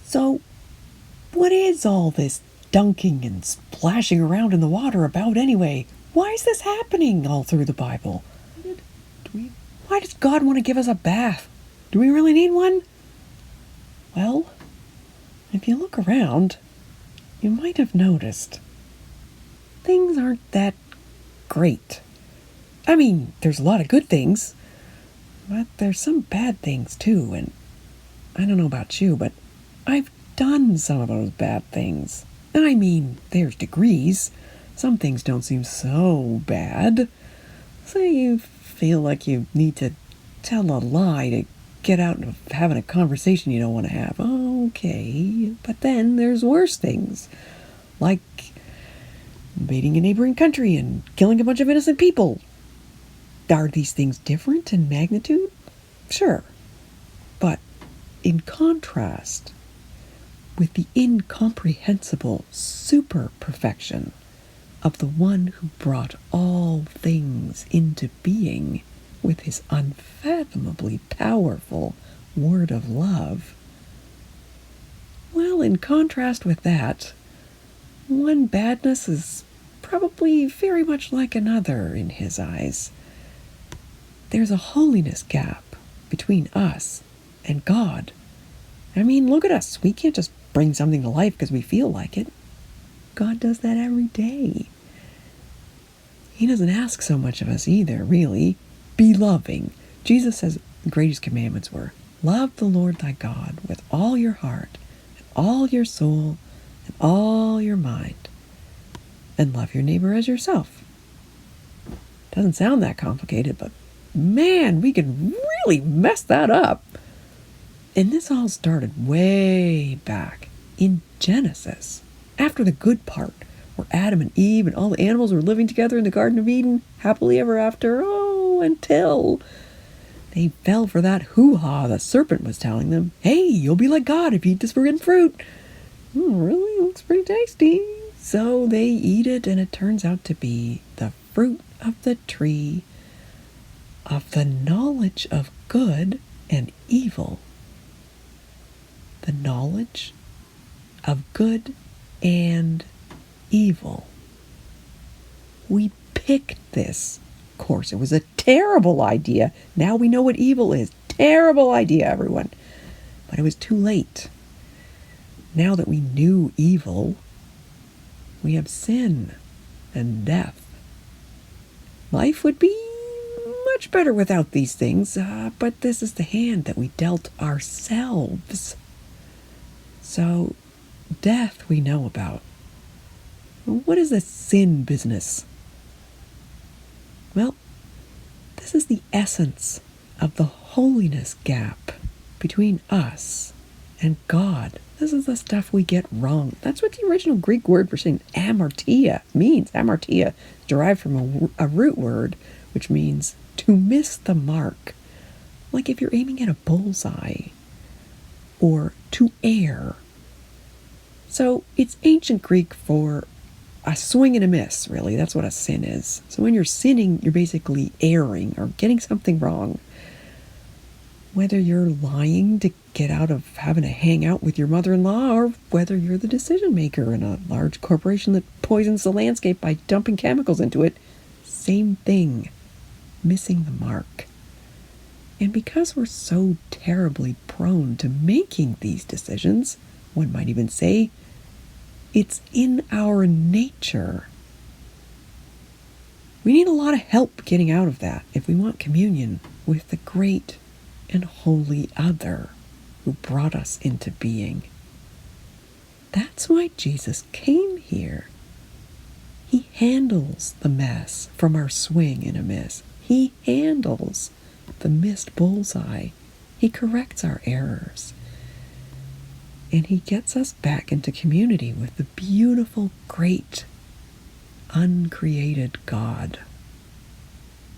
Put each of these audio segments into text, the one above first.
So, what is all this dunking and splashing around in the water about anyway? Why is this happening all through the Bible? Why does God want to give us a bath? Do we really need one? Well, if you look around, you might have noticed things aren't that great. I mean, there's a lot of good things, but there's some bad things too, and I don't know about you, but I've done some of those bad things. I mean, there's degrees. Some things don't seem so bad. Say you feel like you need to tell a lie to get out of having a conversation you don't want to have. Okay, but then there's worse things, like invading a neighboring country and killing a bunch of innocent people. Are these things different in magnitude? Sure. But in contrast with the incomprehensible super perfection of the one who brought all things into being with his unfathomably powerful word of love, well, in contrast with that, one badness is probably very much like another in his eyes. There's a holiness gap between us and God. I mean, look at us. We can't just bring something to life because we feel like it. God does that every day. He doesn't ask so much of us either, really. Be loving. Jesus says the greatest commandments were, love the Lord thy God with all your heart, and all your soul, and all your mind, and love your neighbor as yourself. Doesn't sound that complicated, but man, we could really mess that up. And this all started way back in Genesis, after the good part, where Adam and Eve and all the animals were living together in the Garden of Eden, happily ever after, until they fell for that hoo-ha the serpent was telling them. Hey, you'll be like God if you eat this forbidden fruit. Really? Looks pretty tasty. So they eat it, and it turns out to be the fruit of the tree of the knowledge of good and evil. The knowledge of good and evil. We picked this course. It was a terrible idea. Now we know what evil is. Terrible idea, everyone. But it was too late. Now that we knew evil, we have sin and death. Life would be much better without these things, but this is the hand that we dealt ourselves. So, death we know about. What is the sin business? Well, this is the essence of the holiness gap between us and God. This is the stuff we get wrong. That's what the original Greek word for sin, amartia, means. Amartia, derived from a root word, which means to miss the mark. Like if you're aiming at a bullseye, or to err. So it's ancient Greek for a swing and a miss, really. That's what a sin is. So when you're sinning, you're basically erring or getting something wrong. Whether you're lying to get out of having to hang out with your mother-in-law, or whether you're the decision maker in a large corporation that poisons the landscape by dumping chemicals into it, same thing. Missing the mark. And because we're so terribly prone to making these decisions, one might even say, it's in our nature. We need a lot of help getting out of that if we want communion with the great and holy other who brought us into being. That's why Jesus came here. He handles the mess from our swing and a miss. He handles the missed bullseye. He corrects our errors. And he gets us back into community with the beautiful, great, uncreated God.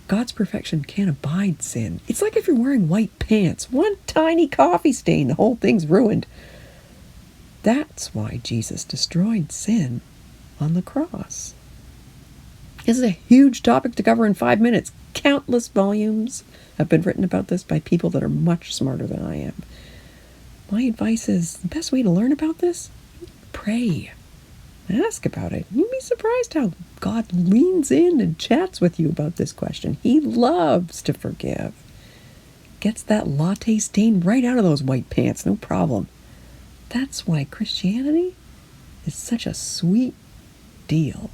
God's perfection can't abide sin. It's like if you're wearing white pants. One tiny coffee stain, the whole thing's ruined. That's why Jesus destroyed sin on the cross. This is a huge topic to cover in 5 minutes. Countless volumes have been written about this by people that are much smarter than I am. My advice is the best way to learn about this? Pray. Ask about it. You'd be surprised how God leans in and chats with you about this question. He loves to forgive. Gets that latte stain right out of those white pants, no problem. That's why Christianity is such a sweet deal.